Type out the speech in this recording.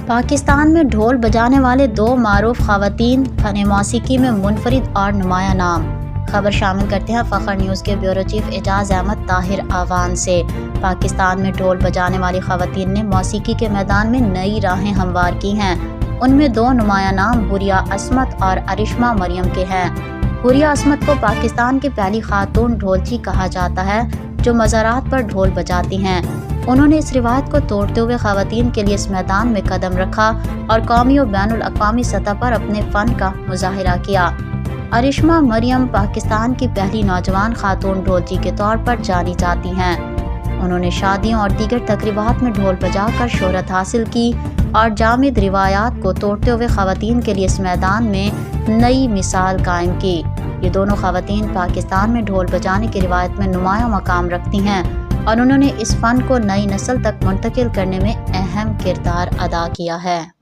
پاکستان میں ڈھول بجانے والے دو معروف خواتین فن موسیقی میں منفرد اور نمایاں نام۔ خبر شامل کرتے ہیں فخر نیوز کے بیورو چیف اعجاز احمد طاہر آوان سے۔ پاکستان میں ڈھول بجانے والی خواتین نے موسیقی کے میدان میں نئی راہیں ہموار کی ہیں۔ ان میں دو نمایاں نام حوریہ عصمت اور ارشما مریم کے ہیں۔ حوریہ عصمت کو پاکستان کی پہلی خاتون ڈھولچی کہا جاتا ہے جو مزارات پر ڈھول بجاتی ہیں۔ انہوں نے اس روایت کو توڑتے ہوئے خواتین کے لیے اس میدان میں قدم رکھا اور قومی و بین الاقوامی سطح پر اپنے فن کا مظاہرہ کیا۔ ارشما مریم پاکستان کی پہلی نوجوان خاتون ڈھولچی کے طور پر جانی جاتی ہیں۔ انہوں نے شادیوں اور دیگر تقریبات میں ڈھول بجا کر شہرت حاصل کی اور جامد روایات کو توڑتے ہوئے خواتین کے لیے اس میدان میں نئی مثال قائم کی۔ یہ دونوں خواتین پاکستان میں ڈھول بجانے کی روایت میں نمایاں مقام رکھتی ہیں اور انہوں نے اس فن کو نئی نسل تک منتقل کرنے میں اہم کردار ادا کیا ہے۔